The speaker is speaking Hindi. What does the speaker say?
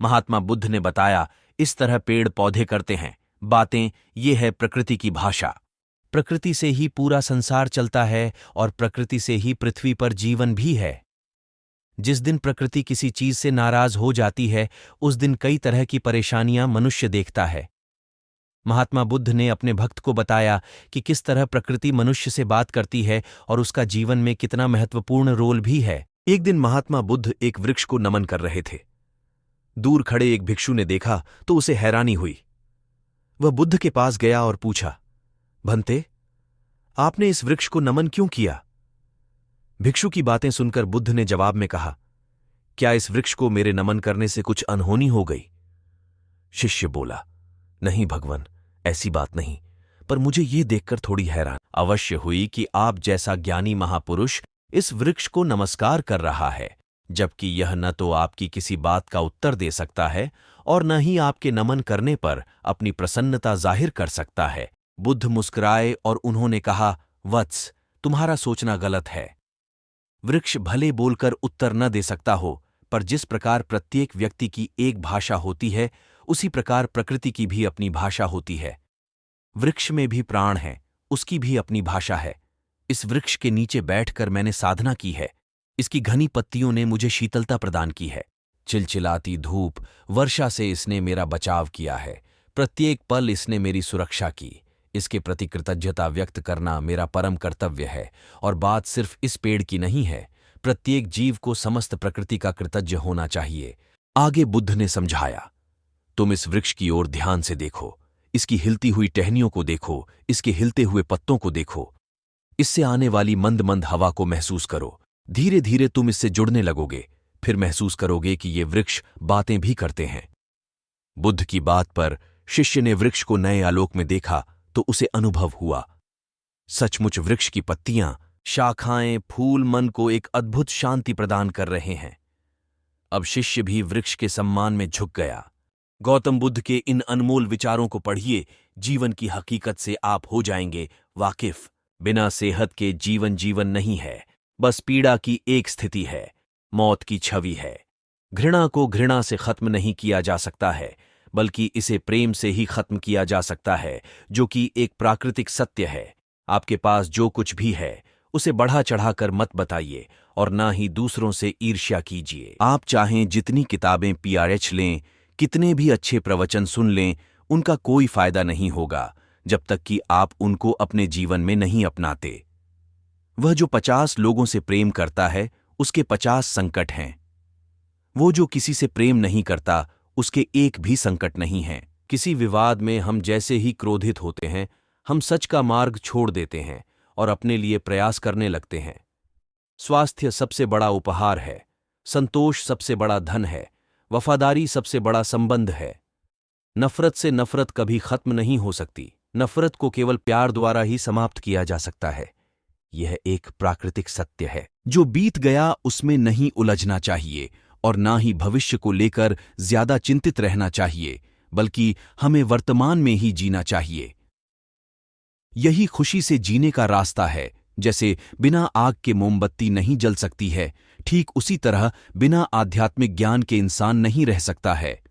महात्मा बुद्ध ने बताया, इस तरह पेड़ पौधे करते हैं। बातें ये है प्रकृति की भाषा। प्रकृति से ही पूरा संसार चलता है और प्रकृति से ही पृथ्वी पर जीवन भी है। जिस दिन प्रकृति किसी चीज से नाराज हो जाती है, उस दिन कई तरह की परेशानियां मनुष्य देखता है। महात्मा बुद्ध ने अपने भक्त को बताया कि किस तरह प्रकृति मनुष्य से बात करती है और उसका जीवन में कितना महत्वपूर्ण रोल भी है। एक दिन महात्मा बुद्ध एक वृक्ष को नमन कर रहे थे। दूर खड़े एक भिक्षु ने देखा तो उसे हैरानी हुई। वह बुद्ध के पास गया और पूछा, भंते, आपने इस वृक्ष को नमन क्यों किया? भिक्षु की बातें सुनकर बुद्ध ने जवाब में कहा, क्या इस वृक्ष को मेरे नमन करने से कुछ अनहोनी हो गई? शिष्य बोला, नहीं भगवान, ऐसी बात नहीं, पर मुझे ये देखकर थोड़ी हैरान अवश्य हुई कि आप जैसा ज्ञानी महापुरुष इस वृक्ष को नमस्कार कर रहा है, जबकि यह न तो आपकी किसी बात का उत्तर दे सकता है और न ही आपके नमन करने पर अपनी प्रसन्नता जाहिर कर सकता है। बुद्ध मुस्कुराए और उन्होंने कहा, वत्स, तुम्हारा सोचना गलत है। वृक्ष भले बोलकर उत्तर न दे सकता हो, पर जिस प्रकार प्रत्येक व्यक्ति की एक भाषा होती है, उसी प्रकार प्रकृति की भी अपनी भाषा होती है। वृक्ष में भी प्राण है, उसकी भी अपनी भाषा है। इस वृक्ष के नीचे बैठकर मैंने साधना की है। इसकी घनी पत्तियों ने मुझे शीतलता प्रदान की है। चिलचिलाती धूप, वर्षा से इसने मेरा बचाव किया है। प्रत्येक पल इसने मेरी सुरक्षा की। इसके प्रति कृतज्ञता व्यक्त करना मेरा परम कर्तव्य है। और बात सिर्फ इस पेड़ की नहीं है, प्रत्येक जीव को समस्त प्रकृति का कृतज्ञ होना चाहिए। आगे बुद्ध ने समझाया, तुम इस वृक्ष की ओर ध्यान से देखो, इसकी हिलती हुई टहनियों को देखो, इसके हिलते हुए पत्तों को देखो, इससे आने वाली मंद मंद हवा को महसूस करो। धीरे धीरे तुम इससे जुड़ने लगोगे, फिर महसूस करोगे कि ये वृक्ष बातें भी करते हैं। बुद्ध की बात पर शिष्य ने वृक्ष को नए आलोक में देखा तो उसे अनुभव हुआ, सचमुच वृक्ष की पत्तियां, शाखाएं, फूल मन को एक अद्भुत शांति प्रदान कर रहे हैं। अब शिष्य भी वृक्ष के सम्मान में झुक गया। गौतम बुद्ध के इन अनमोल विचारों को पढ़िए, जीवन की हकीकत से आप हो जाएंगे वाकिफ। बिना सेहत के जीवन जीवन नहीं है, बस पीड़ा की एक स्थिति है, मौत की छवि है। घृणा को घृणा से खत्म नहीं किया जा सकता है, बल्कि इसे प्रेम से ही खत्म किया जा सकता है, जो कि एक प्राकृतिक सत्य है। आपके पास जो कुछ भी है उसे बढ़ा चढ़ाकर मत बताइए और ना ही दूसरों से ईर्ष्या कीजिए। आप चाहें जितनी किताबें PRH लें, कितने भी अच्छे प्रवचन सुन लें, उनका कोई फायदा नहीं होगा जब तक कि आप उनको अपने जीवन में नहीं अपनाते। वह जो 50 लोगों से प्रेम करता है, उसके 50 संकट हैं। वो जो किसी से प्रेम नहीं करता, उसके एक भी संकट नहीं हैं। किसी विवाद में हम जैसे ही क्रोधित होते हैं, हम सच का मार्ग छोड़ देते हैं और अपने लिए प्रयास करने लगते हैं। स्वास्थ्य सबसे बड़ा उपहार है, संतोष सबसे बड़ा धन है, वफादारी सबसे बड़ा संबंध है। नफरत से नफरत कभी खत्म नहीं हो सकती। नफरत को केवल प्यार द्वारा ही समाप्त किया जा सकता है। यह एक प्राकृतिक सत्य है। जो बीत गया उसमें नहीं उलझना चाहिए और ना ही भविष्य को लेकर ज्यादा चिंतित रहना चाहिए, बल्कि हमें वर्तमान में ही जीना चाहिए। यही खुशी से जीने का रास्ता है। जैसे बिना आग के मोमबत्ती नहीं जल सकती है, ठीक उसी तरह बिना आध्यात्मिक ज्ञान के इंसान नहीं रह सकता है।